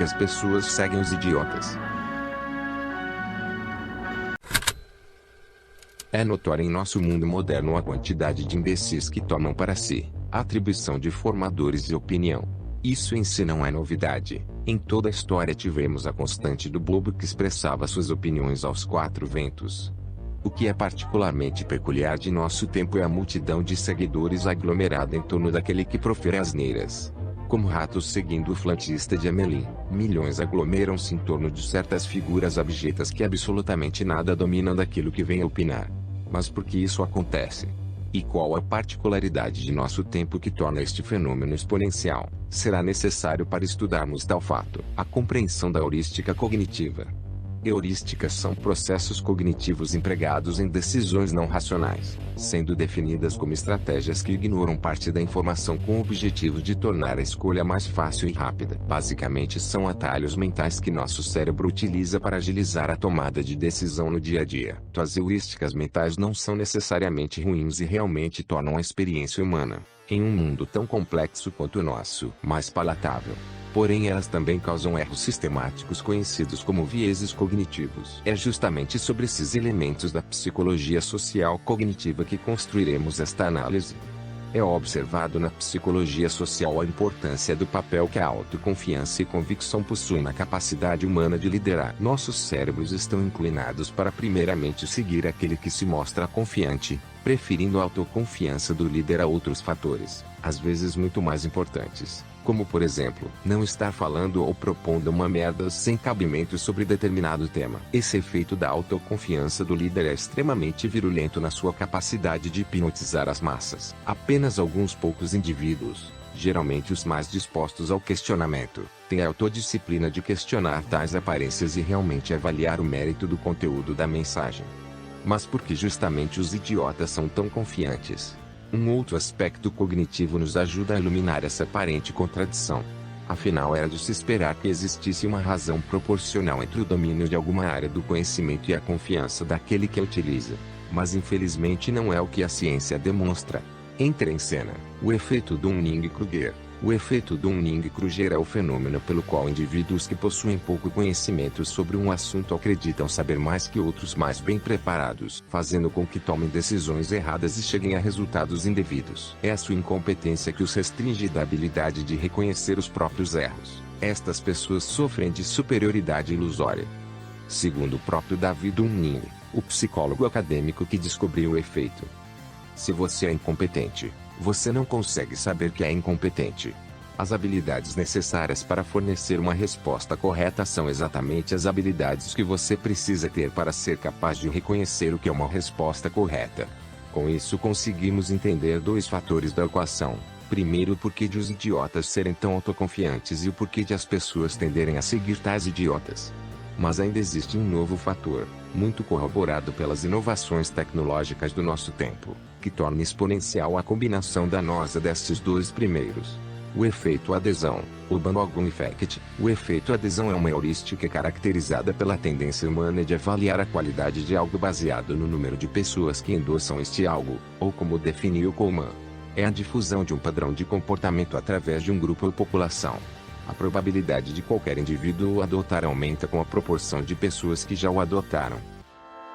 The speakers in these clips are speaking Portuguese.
as pessoas seguem os idiotas. É notória em nosso mundo moderno a quantidade de imbecis que tomam para si a atribuição de formadores de opinião. Isso em si não é novidade. Em toda a história tivemos a constante do bobo que expressava suas opiniões aos quatro ventos. O que é particularmente peculiar de nosso tempo é a multidão de seguidores aglomerada em torno daquele que profere asneiras. Como ratos seguindo o flantista de Amelin, milhões aglomeram-se em torno de certas figuras abjetas que absolutamente nada dominam daquilo que vem a opinar. Mas por que isso acontece? E qual a particularidade de nosso tempo que torna este fenômeno exponencial? Será necessário para estudarmos tal fato a compreensão da heurística cognitiva. Heurísticas são processos cognitivos empregados em decisões não racionais, sendo definidas como estratégias que ignoram parte da informação com o objetivo de tornar a escolha mais fácil e rápida. Basicamente são atalhos mentais que nosso cérebro utiliza para agilizar a tomada de decisão no dia a dia. As heurísticas mentais não são necessariamente ruins e realmente tornam a experiência humana, em um mundo tão complexo quanto o nosso, mais palatável. Porém elas também causam erros sistemáticos conhecidos como vieses cognitivos. É justamente sobre esses elementos da psicologia social cognitiva que construiremos esta análise. É observado na psicologia social a importância do papel que a autoconfiança e convicção possuem na capacidade humana de liderar. Nossos cérebros estão inclinados para primeiramente seguir aquele que se mostra confiante, preferindo a autoconfiança do líder a outros fatores, às vezes muito mais importantes. Como por exemplo, não estar falando ou propondo uma merda sem cabimento sobre determinado tema. Esse efeito da autoconfiança do líder é extremamente virulento na sua capacidade de hipnotizar as massas. Apenas alguns poucos indivíduos, geralmente os mais dispostos ao questionamento, têm a autodisciplina de questionar tais aparências e realmente avaliar o mérito do conteúdo da mensagem. Mas por que justamente os idiotas são tão confiantes? Um outro aspecto cognitivo nos ajuda a iluminar essa aparente contradição. Afinal, era de se esperar que existisse uma razão proporcional entre o domínio de alguma área do conhecimento e a confiança daquele que a utiliza. Mas infelizmente não é o que a ciência demonstra. Entra em cena o efeito Dunning-Kruger. O efeito Dunning-Kruger é o fenômeno pelo qual indivíduos que possuem pouco conhecimento sobre um assunto acreditam saber mais que outros mais bem preparados, fazendo com que tomem decisões erradas e cheguem a resultados indevidos. É a sua incompetência que os restringe da habilidade de reconhecer os próprios erros. Estas pessoas sofrem de superioridade ilusória. Segundo o próprio David Dunning, o psicólogo acadêmico que descobriu o efeito. Se você é incompetente, você não consegue saber que é incompetente. As habilidades necessárias para fornecer uma resposta correta são exatamente as habilidades que você precisa ter para ser capaz de reconhecer o que é uma resposta correta. Com isso conseguimos entender dois fatores da equação. Primeiro, o porquê de os idiotas serem tão autoconfiantes e o porquê de as pessoas tenderem a seguir tais idiotas. Mas ainda existe um novo fator, muito corroborado pelas inovações tecnológicas do nosso tempo, que torna exponencial a combinação danosa destes dois primeiros. O efeito adesão, o bandwagon effect. O efeito adesão é uma heurística caracterizada pela tendência humana de avaliar a qualidade de algo baseado no número de pessoas que endossam este algo, ou como definiu Coleman, é a difusão de um padrão de comportamento através de um grupo ou população. A probabilidade de qualquer indivíduo o adotar aumenta com a proporção de pessoas que já o adotaram.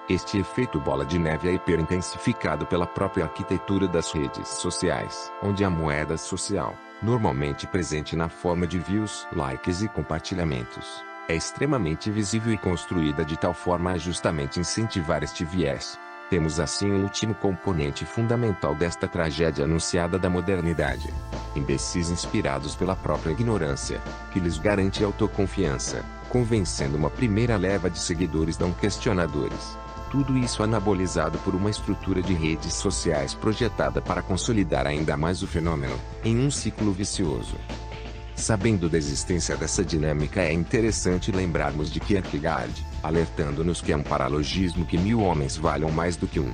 Este efeito bola de neve é hiperintensificado pela própria arquitetura das redes sociais, onde a moeda social, normalmente presente na forma de views, likes e compartilhamentos, é extremamente visível e construída de tal forma a justamente incentivar este viés. Temos assim o último componente fundamental desta tragédia anunciada da modernidade. Imbecis inspirados pela própria ignorância, que lhes garante autoconfiança, convencendo uma primeira leva de seguidores não questionadores. Tudo isso anabolizado por uma estrutura de redes sociais projetada para consolidar ainda mais o fenômeno, em um ciclo vicioso. Sabendo da existência dessa dinâmica, é interessante lembrarmos de Kierkegaard, alertando-nos que é um paralogismo que 1000 homens valham mais do que um.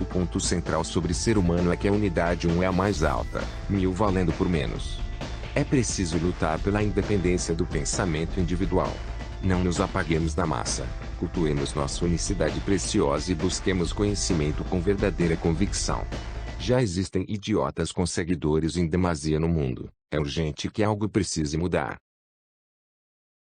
O ponto central sobre ser humano é que a unidade um é a mais alta, 1000 valendo por menos. É preciso lutar pela independência do pensamento individual. Não nos apaguemos da massa, cultuemos nossa unicidade preciosa e busquemos conhecimento com verdadeira convicção. Já existem idiotas com seguidores em demasia no mundo. É urgente que algo precise mudar.